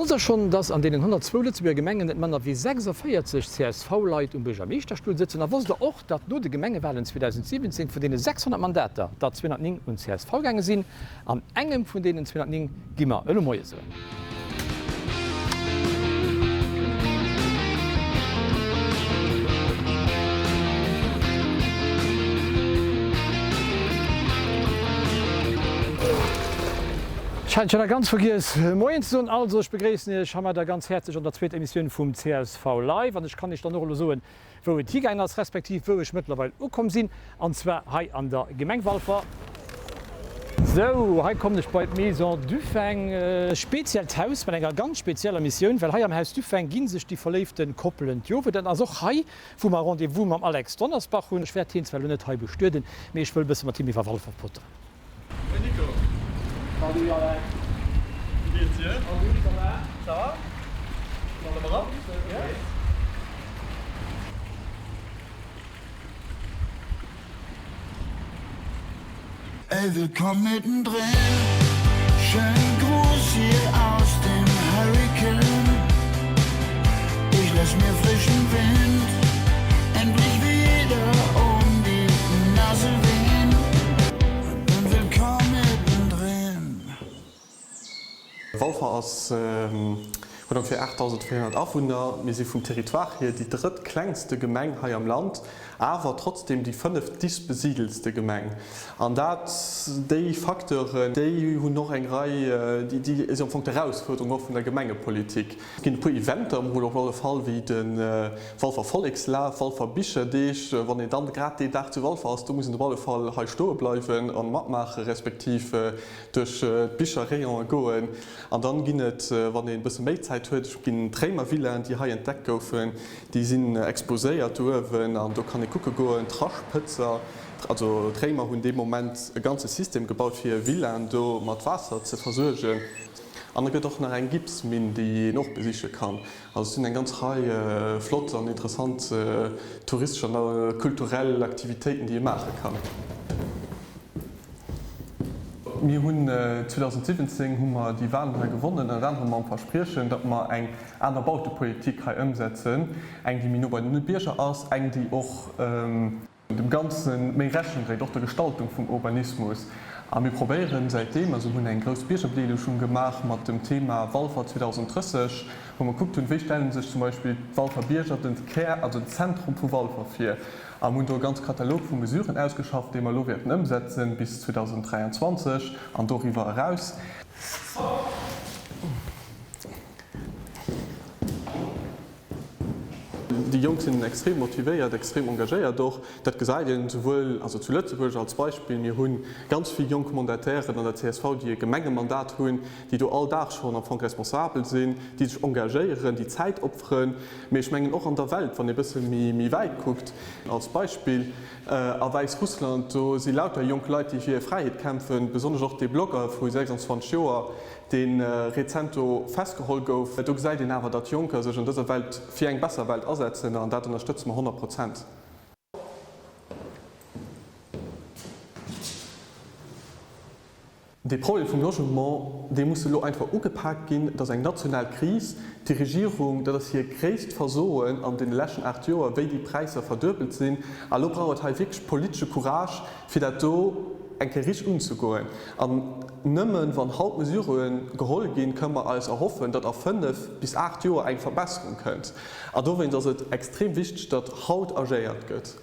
wusste schon, dass an den 102 Lützeburger Gemengen net Männer wie 46 CSV-Leit und Bürgermeisterstuhl sitzen. Da wusste auch, dass nur die Gemengewahlen 2017 von denen 600 Mandaten, da 209 und CSV gegangen sind, an engem von denen 209 gimmer alle Mäuse sind. Scheint schon ganz vergiss. Moin und also ich begrüße euch haben wir da ganz herzlich an der zweiten Emission vom CSV Live und ich kann nicht dann noch so wo wir die als respektiv wo ich mittlerweile gekommen sind und zwar hier an der Gemengwalfer. So, hier komme ich bei Maison Dufeng speziell Haus bei einer ganz speziellen Mission, weil hier am Haus Dufeng gehen sich die verlebten Koppeln Jove, denn also hier, wo wir Rendezvous mit Alex Donnersbach und ich werde ihn zwar nicht hier bestürden, aber ich will ein bisschen mit Timmy Verwalfer puttern. Hey Nico. Salut Alex. Wie geht's dir? Oh, gut, ça va? Ça va? Sollen wir mal ran? Ja. Ey, willkommen mittendrin. Schönen Gruß hier aus dem Hurricane. Ich lass mir frischen Wind, endlich wieder um die Nase wehen. Und willkommen mittendrin. Walfer aus ungefähr 8400 Aufwohner. Wir sind vom Territoire hier die drittkleinste Gemeinde hier am Land, aber trotzdem die 5. dichtbesiedelste Gemeinde. Und das die Faktoren, die haben noch eine Reihe, die ist am Anfang der Herausforderung auch von der Gemeindepolitik. Es gibt ein paar Events, wo auf jeden Fall wie den Walfer Volkslauf, Walfer Bischerdich, wenn ihr dann gerade die Tag zu Walfer hast, du musst auf jeden Fall hier stehen bleiben und mitmachen, respektive durch die Bischerregion gehen. Und dann gibt es, wenn ihr ein bisschen mehr Zeit habt, Trämervillen, die hier entdeckt werden, die sind exposiert worden und da kann ich gucken gehen, Traschpizza. Also Trämer haben in dem Moment ein ganzes System gebaut für Villen, mit Wasser zu versorgen. Und es gibt auch noch eine Gipsmine, die noch besichern kann. Also es sind eine ganze Reihe flotte und interessante touristische und kulturelle Aktivitäten, die ich machen kann. Wir haben 2017 haben wir die Wahlen gewonnen und dann haben wir versprochen, dass wir eine andere Baupolitik umsetzen. Eine, die nur bei den Bürgern ist, eine, die auch dem Ganzen mehr Rechnung trägt, auch der Gestaltung vom Urbanismus. Und wir probieren seitdem, also wir haben eine große Bürgerbewegung schon gemacht mit dem Thema Walfer 2030, wo man guckt, wie stellen sich zum Beispiel Walfer Bürger den Kern, also das Zentrum von Walfer vor. Wir haben einen ganzen Katalog von Mesuren ausgeschafft, die wir umsetzen bis 2023 und darüber heraus. Die Jungs sind extrem motiviert, extrem engagiert. Doch das gesagt, sowohl also zu Lützeburg als Beispiel, wir haben ganz viele junge Mandataire an der CSV, die ein Gemengemandat haben, die da alltag schon am Anfang responsabel sind, die sich engagieren, die Zeit opfern. Wir schmengen auch an der Welt, wenn ihr ein bisschen mehr weit guckt. Als Beispiel in Weißrussland, da sind lauter junge Leute, die für Freiheit kämpfen, besonders auch die Blogger von 26 Jahren, den Rezento festgeholt gouf. Du gesagt den aber, dass Juncker sich in dieser Welt für eine bessere Welt einsetzen und das unterstützen wir 100%. Die Problem vom Logement, die muss einfach angepackt gehen, dass eine nationale Krise, die Regierung, das hier größt versuchen, an den letzten 8 Jahren, wie die Preise verdoppelt sind, also braucht halt wirklich politische Courage, für das ein Gericht umzugehen. Nimmen, wenn Hauptmesuren geholt gehen, können wir alles erhoffen, dass auf 5 bis 8 Jahre eine Verbesserung kommt. Und da ist es extrem wichtig, dass Haut agiert wird.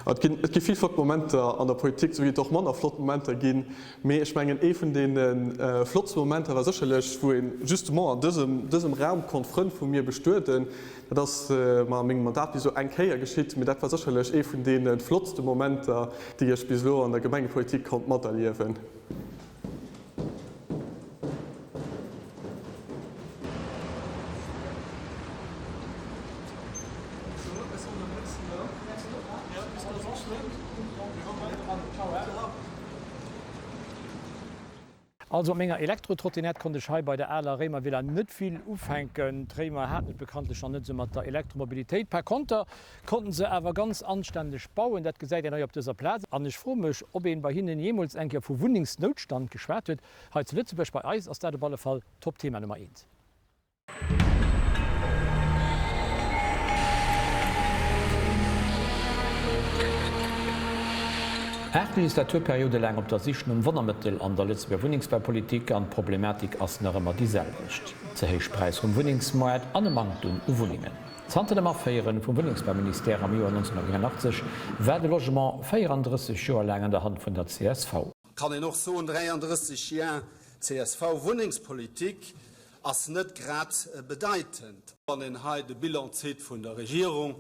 Es gibt viele Flottmomente an der Politik, so wie doch man auf Flottmomente gehen. Aber ich meine, von den Flottmomenten war sicherlich, wo ich justement in diesem Raum Konfront von mir bestürden, dass man mit Mandat wie so ein Kehr geschieht, mit etwas sicherlich von den flottsten Momenten, die ich bis an der Gemeindepolitik miterleben. Also ménger Elektrotrottinett konnte ich bei der Äler Remer will net viel ufhängen. Trämer hat net bekanntlich schon net so mat der Elektromobilität. Per Konter konnten se awer ganz anständig bauen, dat gesäit op dieser Platz. An ich fromech, ob en bei hinnen jemals enke vu Wuningsnotstand geschwert huet, als Lützebech bei Eis aus der Ballefall Topthema Nummer 1. Legislaturperiode lang op der Sicht Wonnermittel an der letzte Wohnungsbaupolitik an Problematik ass immer dieselcht. Zehéichpreis vum Wohnungsmarkt anmangtum Wohningen. Zante dem Affaieren vum Wohnungsbauminister am Joar 1989 war de Logement 34 Joer lang an der Hand vun der CSV. Kann noch so 33 Jahr CSV Wohnungspolitik ass net grad bedeutend. An den Heide Bilanzit vun der Regierung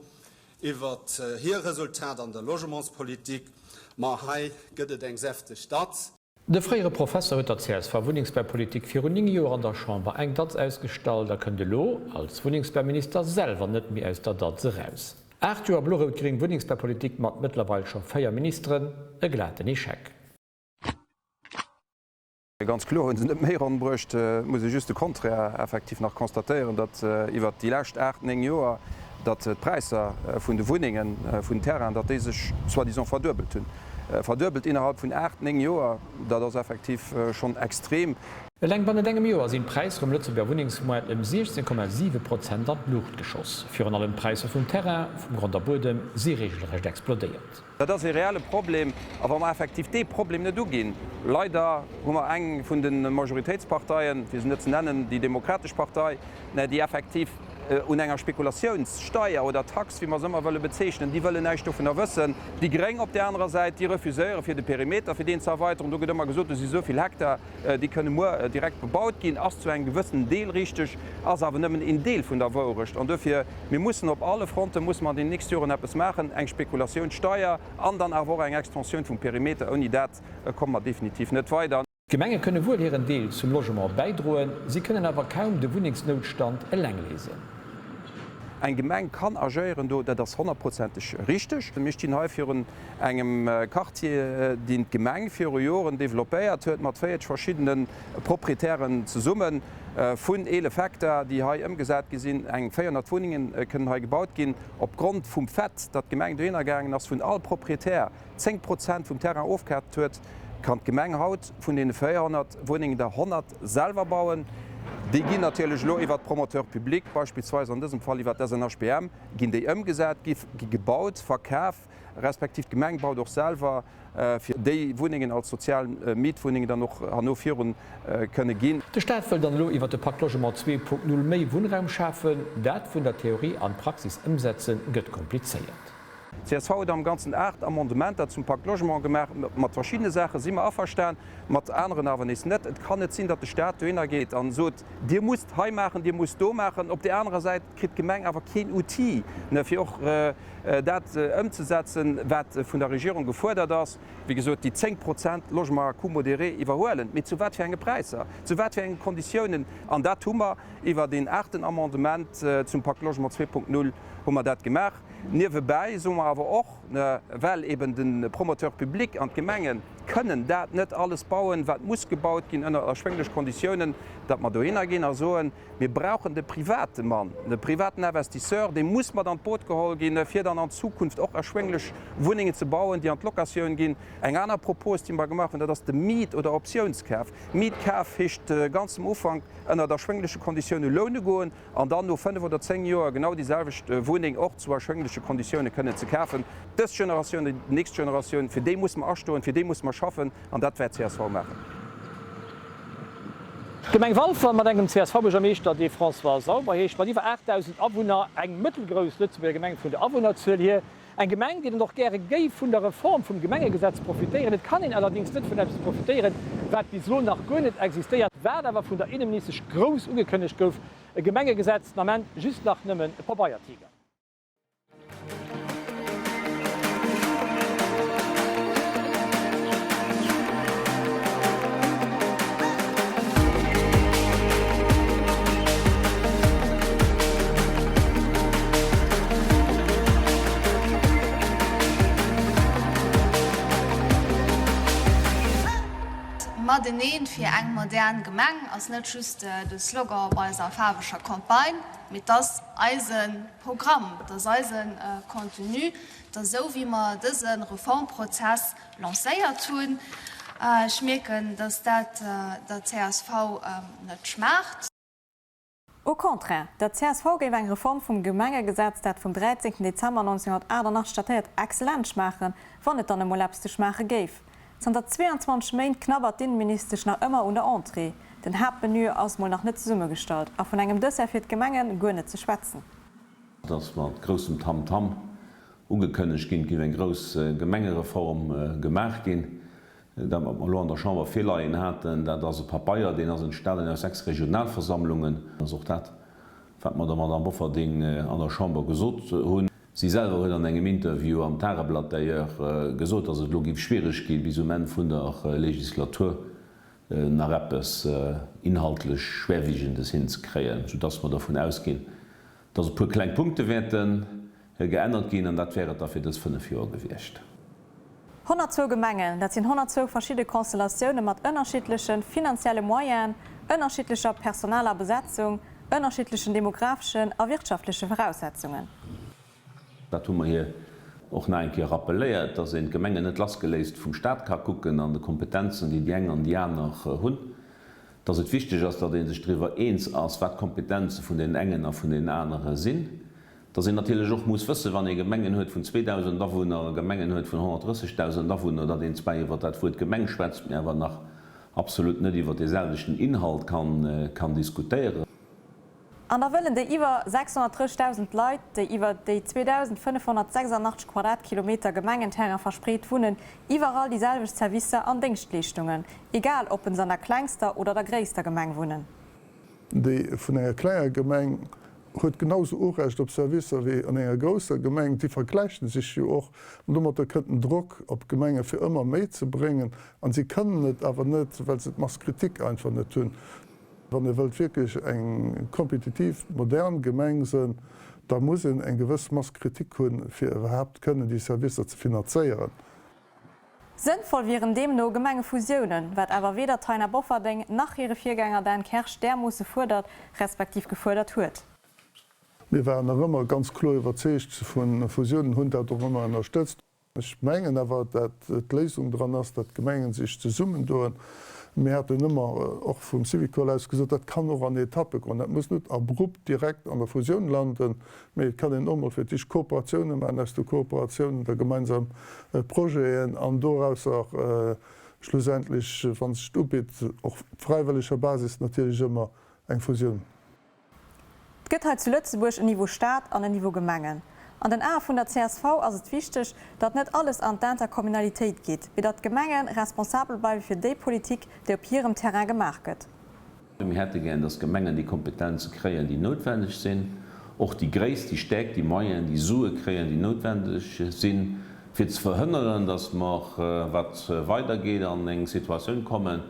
iwwer hier Resultat an der Logementspolitik. Ma hai gëtt eng säfte Stadt. De freiere Professor huet der CSV Wohnungsbaupolitik fir 9 Joer an der Chamber eng Dat ausstalt, der kënne lo als Wohnungsbauminister selber net mir aus der Dat raus. 8 Joer Bloreutkring Wohnungsbaupolitik mat mittlerweile schon 4 Ministeren e glatten Echeck. Ganz klar hun net méi anbrucht, muss just de Konträr effektiv nach konstatieren, dat iwwer die lächt 8 Joer dat Preiser vun de Wohningen vun Terran, dat sech zwar die verdubelt hunn. Verdubelt innerhalb vun 8 Joer, dat das effektiv schon extrem. Leng bei engem Joer sinn Preis vum Lützeburger Wohnungsmarkt um 16,7% an Luftgeschoss. Für an allem Preise vum Terrain vum Grund der Bodem se regelrecht explodiert. Dat is e reale Problem, aber man effektiv de Problem net dogin. Leider hummer eng vun den Majoritätsparteien, wie se net nennen, die Demokratische Partei, die effektiv un enger Spekulationssteuer oder Tax, wie man sommer wolle bezeichnen, die wëlle Neistoffen erwëssen, die gering op der anderen Seite die Refuseure fir de Perimeter fir den ze erweitern. Du immer gesot, sie soviel Hektar, die könne nur direkt bebaut gin, ass zu eng gewëssen Deel richtig, as awer nëmmen in Deel vun der Worecht. Und dafür wir mussssen op alle Fronten muss man den nächsten Jahren etwas machen, eng Spekulationssteuer, an dann awer eng Extension vum Perimeter oni dat kommen man definitiv net weiter. Gemenge könne wohl ihren Deel zum Logement beidrohen, sie können aber kaum de Wohnungsnotstand erläng lesen. Ein Gemeng kann agieren, dat das 100%ig richtig. Mich die Neuführen engem Quartier dient Gemeng für Joren developéiert huet mat 4 verschiedenen proprietären zu summen vun Effekte, die ha ëmgesät gesinn eng 400 Wohnungen können ha gebaut gin opgrund vum Fett, dat Gemeng Drnnergängen ass vun all proprietär 10% vum Terra aufkehrt huet, kann Gemeng haut vun den 400 Wohnungen der 100 selber bauen. Die ginn natürlich lo iwwer Promoteurpublik, beispielsweise an diesem Fall iwwer HPM, ginn déi ëmgesät, gi gebaut, verkäf, respektiv Gemengbau doch selber fir déi Wohningen als sozialen Mietwohningen dann noch hannoieren könne ginn. De Staat will dann lo iwwer de Parklogement 2.0 méi Wohnraum schaffen, dat vun der Theorie an Praxis ëmsetzen gëtt kompliziert. CSV hat am ganzen 8 Amendement zum Parklogement gemacht, mat verschiedene Sachen si immer averstellen, mat anderen awer is net. Et kann net sinn, dat de Staat hinnner geht an so Dir muss heim machen, Dir muss do machen. Op der anderen Seite krit Gemeng awer kein UT fir och dat ëmzusetzen, wat vun der Regierung gefordert ass, wie gesot die 10% Logement modéré iwwerhoelen, mit zu wat fir enge Preise, zu wat fir eng Konditionen an dat Hummer iwwer den 8. Amendement zum Parklogement 2.0 hummer dat gemacht. Niewe bei sommer awer och well eben den Promoteurpublik an Gemengen können dat net alles bauen, wat muss gebaut gin ënner erschwenglech Konditionen, dat man do hinnnergin er soen. Wir brauchen de private Mann, de privaten Investisseur, den muss man an Boot gehol gin, fir dann an Zukunft auch erschwenglech Wohnungen zu bauen, die an Lokaioun gin. Eng aner Propos, die man gemacht, dat de Miet oder Optionskäf. Mietkäf hicht ganz im Ufang ënner der schwenglesche Konditionen Lohne goen, an dann no 5 oder 10 Joer genau dieselcht Wohning auch zu erschwenglische Konditionen können ze käfen. Das Generation, die nächste Generation, für die muss man erstoen, für die muss man schaffen, an dat wird CSV machen. Gemeng Walfer mat engem CSV Meester de François Sauber hecht, war iwwer 8000 Abwohner eng mittelgrous Lützeburger Gemeng vun der Abwohnerzuel hier. Eng Gemeng, die doch gerne géi vun der Reform vum Gemengegesetz profitieren. Et kann ihn allerdings net vun profitieren, wat bis so nach Go net existiert, wer awer vun der innenministersch Gros ugekënnecht gouf e Gemengegesetz nament just nach nëmmen e Papaiertiger. mat den Neen fir eng modern Gemeng ass net just de Slogan bei farbescher Kampagne, mit das Eisenprogramm, das Eisenkontinu, da so wie man diesen Reformprozess lacéiert tun, schmecken, dass dat der CSV net schmacht. Au contraire, der CSV géif eng Reform vum Gemengegesetz, dat vom 13. Dezember 1988 statiert exzellent machen, wann et an dem Molapste Schmache géif. 22 Main knabbert Innenministersch nach ëmmer unter Entrée. Den Hauptmenü ass mal nach net Summe stalt, a vun engem Dësser fir Gemengen gonet ze schwätzen. Das war großem Tamtam ungekönnecht gin giw en gros Gemengereform gemerk gin. Dan man lo an der Chamber Fehler in hatten, dat ass paar Bayier den as Stellen aus 6 Regionalversammlungen dat man der man am Bofferding an der Chamber gesot hunn. Sie selber huet an engem Interview am Tageblatt déier gesot, ass et logif schwierigg giet, wie men vun der Legislatur nach Rappes inhaltlech schwerwiegendes hinzkréien, sodass man davon ausgin, dats pu klein Punkte werden geändert gin, an dat wäret dafir das 5 Joer gewircht. 102 Gemengen, dat sinn 102 verschiedene Konstellationen mat ënnerschiedlichen finanzielle Moyen, ënnerschiedlicher personaler Besetzung, ënnerschiedlichen demografischen a wirtschaftliche Voraussetzungen. Dat man hier och enke rappeliert, dat en Gemengen net las geleest vum Staat ka kucken an de Kompetenzen, die die an die nach hunn. Dats het wichtig ass, dat de sech drwer eens ass wat Kompetenze vun den engen a vun den anderen sinn. Dat en natürlich auch muss wësse, wann e Gemengen huet vun 2000 Dawunner Gemengen huet vun 130.000 Dawunner, dat den Speiwer dat vu d Gemeng schwätzt mir wer nach absolut net iwwer deselvechten Inhalt kann diskutieren. An der wëllen déi iwwer 630.000 Leiit, déi iwwer déi 2586 Quadratkilometer Gemengenterrer verspreet vunnen, iwwerall dieselveg Service an Dienstleistungen, egal ob in seiner kleinster oder der gréster Gemeng wohnen. Déi vun enger kleier Gemeng huet genauso Urrecht op Service wie an enger grosser Gemeng, die vergleichen sich jo och dummer der kënten Druck op Gemenge fir ëmmer méi ze bringen, an sie kënnen net awer net, weil se mas Kritik einfach net tunn. Wann e wëlt wirklich eng kompetitiv modern Gemeng sinn, da muss en eng gewëss Mass Kritik hunn fir überhaupt kënnen die Service ze finanzéieren. Sinnvoll wären dem no Gemenge Fusionen, wat awer weder Teiner Bofferding nach ihre Viergänger dein Kersch der musse fordert, respektiv gefordert huet. Wir waren immer ganz klar überzeugt von Fusionen hun immer unterstützt. Ich mengen aber, dat die Lesung daran ist, dass Gemengen sich zu summen tun. Wir hatten immer auch vom Civic-College gesagt, das kann noch eine Etappe kommen. Das muss nicht abrupt direkt an der Fusion landen. Man kann den immer für die Kooperationen machen, als die Kooperationen der gemeinsamen Projekte und daraus auch schlussendlich, wenn es stupid, auf freiwilliger Basis natürlich immer eine Fusion. Es gibt zu Lützeburg ein Niveau Staat an ein Niveau Gemengen. An den A vun der CSV ass et wichtig, dat net alles an d'Interkommunalitéit geht, wie dat Gemengen responsabel bleiwe fir déi Politik, déi op hirem Terrain gemacht. Wir hätte gern, dass Gemengen die Kompetenzen kreieren, die notwendig sind, auch die Gräis, die Stärk, die Meien, die Sue kreieren, die notwendig sind, fir zu verhindern, dass man wat weitergeht an eng Situation kommen,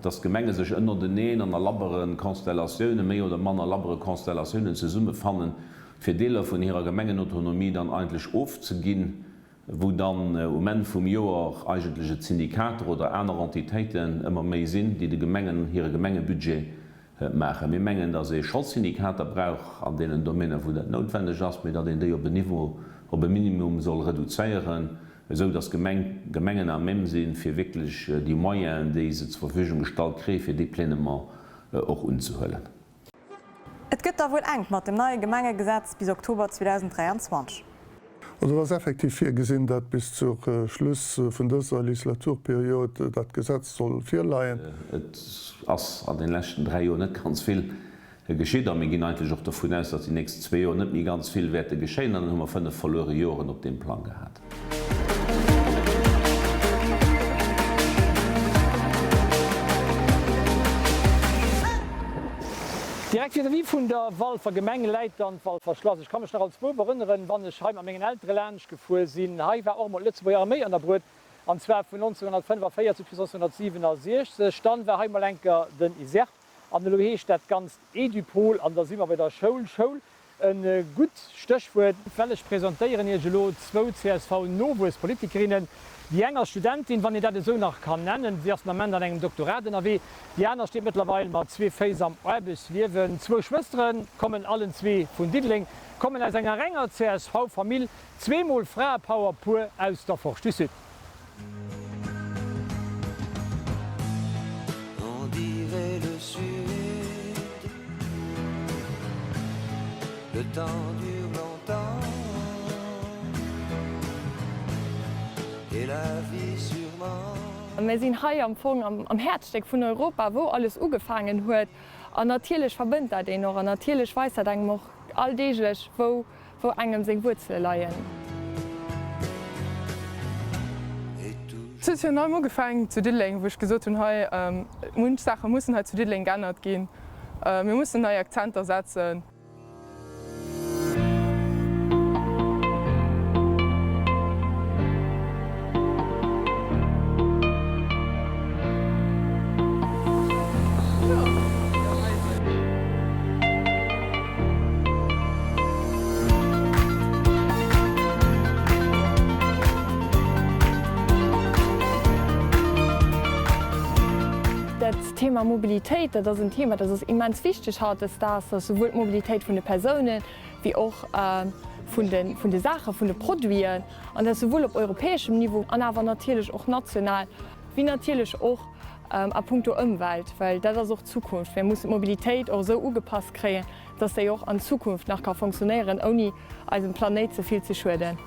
dass Gemengen sich ënner den Neen an der labberen Konstellationen méi oder manner labbere Konstellationen ze Summe fannen, fir Deler vun ihrer Gemengenautonomie dann eigentlich aufzuginn, wo dann Moment vum Joer eigentliche Syndikater oder einer Entitäten immer méi sinn, die de Gemengen ihre Gemengebudget machen. Wir mengen dat se Schulsyndikater brauch an denen Domäne, wo dat notwendig ass, mit dat den dé op Niveau op een Minimum soll reduzieren, so dass Gemengen am Mem sinn fir wirklich die Moien, die se zur Verfügung gestalt kree, fir die Plänement auch unzuhöllen. Et gëtt da wohl eng mat dem neue Gemengegesetz bis Oktober 2023. Also was effektiv fir gesinn, dat bis zur Schluss vun dëser Legislaturperiode dat Gesetz soll fir leiien. Et ass an den lächten 3 Joer net ganz vill geschéet, a mé gin eigentlich auch davon aus, dat die nächsten 2 Joer net mi ganz vill Werte geschéien, an hummer 5 verlore Joren op dem Plan gehabt. Direkt wie vun der Wahl ver Gemenge Leiit an Fall verschloss. Ich kann mich noch als Bo erinnern, wann ich heim am menggen ältere Lsch gefu sinn. Hai war auch mal Lützeburg Armee an der Brut an 12 von 1945 bis 1967. Stand war Heimerlenker den Isert an der Lohéstadt ganz Edupol an der Simmer bei der Schul. ein gut Stöchwort. Fällig präsentieren hier Gelo 2 CSV Novus Politikerinnen. Die enger Studentin, wann ihr das so nach kann nennen, sie erst am Ende an einem Doktorat in NRW. Die andere steht mittlerweile mal 2 Fäser am Eibis. Wir werden 2 Schwestern, kommen allen 2 von Diedling, kommen aus einer renger CSV-Familie, 2-mal Frau Power pur aus der Forst Süd. On dirait le sud, le temps dure longtemps. Wir sind hier am Herzstück von Europa, wo alles angefangen hat. Und natürlich verbindet er den noch, und natürlich weiß er dann noch alltäglich, wo einem seine Wurzeln liegen. Es ist ja neu angefangen zu Diddling, wo ich gesagt habe, manche Sachen müssen halt zu Diddling geändert gehen. Wir müssen neue Akzente setzen. Das Thema Mobilität, das ist ein Thema, das ist immens wichtig hat, dass sowohl Mobilität von den Personen wie auch von den Sachen, von den Produkten und das sowohl auf europäischem Niveau, aber natürlich auch national, wie natürlich auch a puncto Umwelt, weil das ist auch Zukunft. Wir müssen Mobilität auch so angepasst kriegen, dass sie auch an Zukunft nach kann funktionieren, ohne als Planet so viel zu schäden.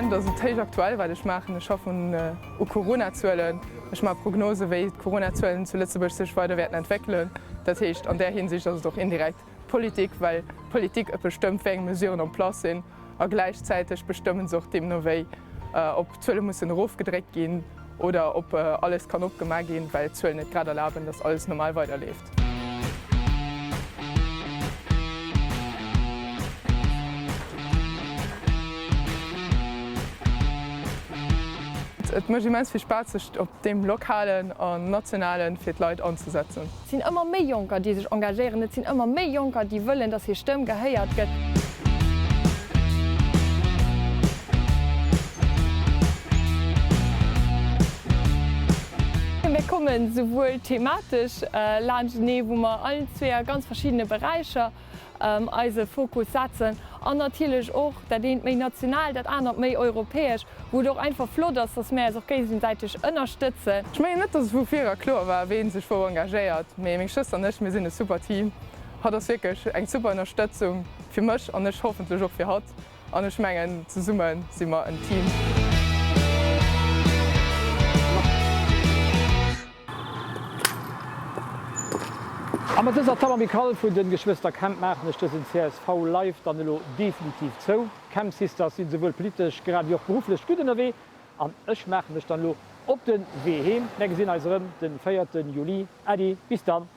Das ist natürlich aktuell, weil ich mache von Corona-Zellen. Ich mache Prognose, wie Corona-Zellen zu Lützeburg sich weiter werden entwickeln. Das heißt, an der Hinsicht ist es doch indirekt Politik, weil Politik bestimmt, welche Mesuren am Platz sind. Und gleichzeitig bestimmen sie auch dem nur, ob Zölle müssen aufgedreht gehen oder ob alles kann abgemacht gehen, weil Zölle nicht gerade erlauben, dass alles normal weiterläuft. Es macht immens viel Spaß, sich auf dem lokalen und nationalen für die Leute anzusetzen. Es sind immer mehr Junker, die sich engagieren. Es sind immer mehr Junker, die wollen, dass ihre Stimme gehört wird. Wir kommen sowohl thematisch wo wir alle 2 ganz verschiedene Bereiche also Fokus setzen. Und natürlich auch, das dient mehr national, das andere mehr europäisch, wo doch einfach flott ist, dass wir auch gegenseitig unterstützen. Ich meine nicht, dass es viel klar war, wen sich wo engagiert. Aber meine Schwester und ich, wir sind ein super Team. Hat das wirklich eine super Unterstützung für mich und ich hoffentlich auch für hat. Und ich meine, zusammen sind wir ein Team. Aber dieser Tamamikal von den Geschwister Kemp machen ist das in CSV live dann definitiv so. Kemp Sisters sind sowohl politisch, gerade auch beruflich gut in der Weg. Und ich mache mich dann auf den Weg heim. Wir sehen uns den 4. Juli. Adi, bis dann.